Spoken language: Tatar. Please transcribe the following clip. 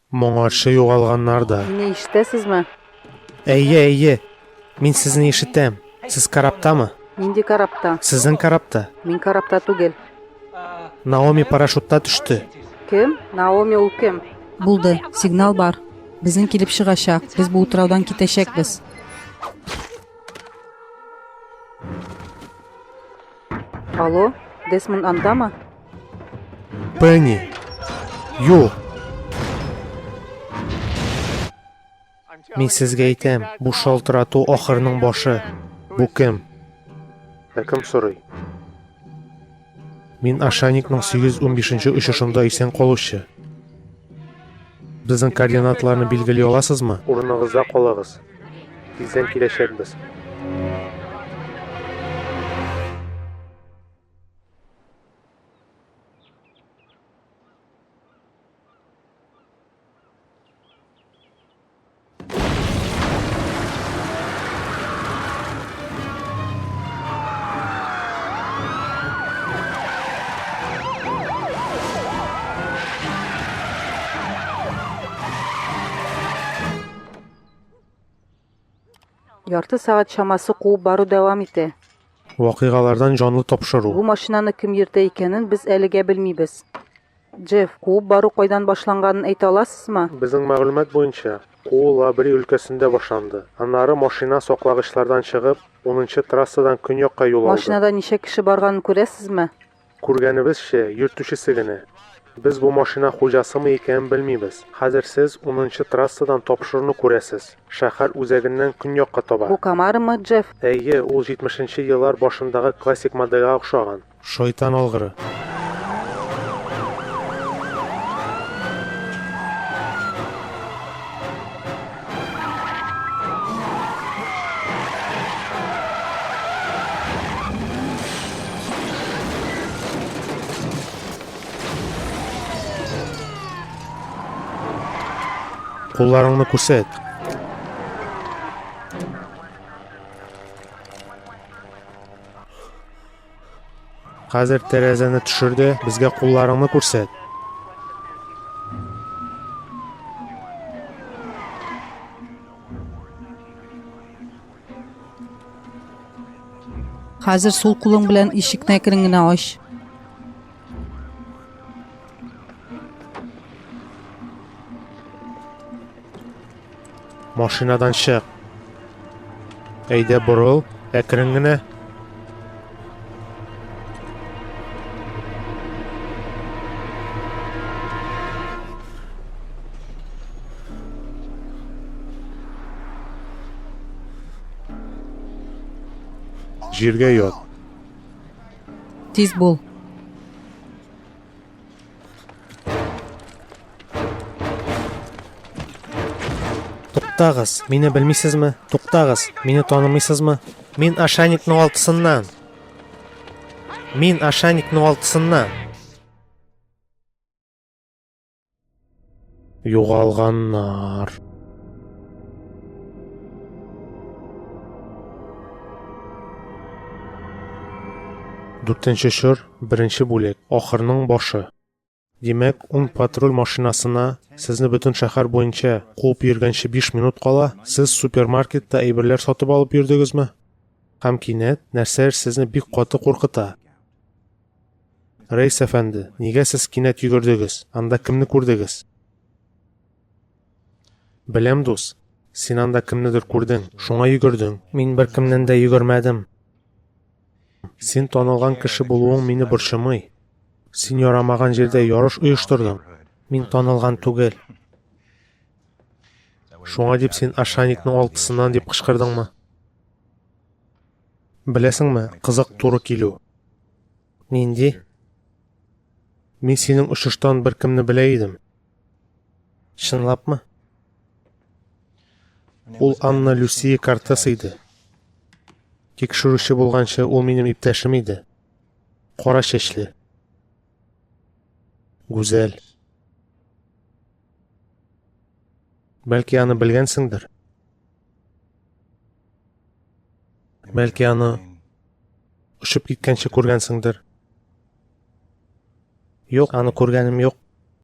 Моңарчы югалганнар да. Мине ишетәсезме? Әйе. Мин сезне ишетәм. Сез караптамы? Нинди карапта? Сезнең карапта. Мин карапта түгел. Наоми парашютта төште. Кем? Наоми ул кем? Булды, сигнал бар. Безнең килеп чыгачак. Без бу утраудан китәчәкбез. Алло, Десмонд андамы? Пенни. Юк. Мин сезгә әйтәм, бу шалтырату ахырының башы. Бу кем? Кем сорый? Мин Ашаникның 815-нче очышында исән калучы. Безнең координатларны билгели аласызмы? Урыныгызда калыгыз. Тиздән киләчәкбез. Ярты сагать чамасы куып бару дәвам итә. Вакыйгалардан җанлы тапшыру. Бу машинаны кем йөртә икәнен без әлегә белмибез. Джефф, куып бару кайдан башланганын әйтә аласызмы? Безнең мәгълүмат буенча, куу Лабри өлкәсендә башланды. Аннары машина саклагычлардан чыгып, 10-нчы трассадан көньякка юл алды. Машинада ничә кеше барганын күрәсезме? Күргәнебезчә, йөртүчесе генә. Без бу машина хуҗасымы икәнен белмибез. Хәзер сез 10-нчы трассадан тапшыруны күрәсез. Шәһәр үзәгеннән көньякка таба. Бу Камарымы, Джефф? Әйе, ул 70-нче еллар башындагы классик модельгә охшаган. Шайтан алгыры. Кулларыңны күрсәт. Хәзер тәрәзәне төшерде, безгә кулларыңны күрсәт. Хәзер сул кулың белән ишекне әкрен генә ач. Машинадан чык. Әйдә борыл, әкрен генә. Җиргә ят. Тиз бул. Туктагыз, мине белмисезме? Туктагыз, мине танымыйсызмы? Мин Ашаникның алтысыннан. Мин Ашаникның алтысыннан. Югалганнар. Дүртенче чор, беренче бүлек, ахырның башы. Димәк, 10 патруль машинасына сезне бөтен шәһәр буенча куып йөргәнче 5 минут кала, сез супермаркетта әйберләр сатып алып йөрдегезме? Һәм кинәт нәрсәләр сезне бик каты куркыта? Рейс әфәнде, нигә сез кинәт йөгердегез? Анда кемне күрдегез? Беләм, дус, син анда кемнедер күрдең, шуңа йөгердең. Мин бер кемнән дә йөгермәдем. Син танылган кеше булуың мине борчымый. Син ярамаган җирдә ярыш оештырдың. Мин танылган түгел. Шуңа дип син Ашаникның алтысыннан дип кычкырдыңмы? Беләсеңме, кызык туры килү. Нинди? Мин синең очыштан бер кемне белә идем. Чынлапмы? Ул Анна Люсия Кортес иде. Тикшерүче булганчы ул минем иптәшем иде. Кара чәчле. Гүзәл. Бәлки аны белгәнсеңдер. Бәлки аны ұшып киткәнче күргәнсеңдер. Юк, аны күргәнем юк.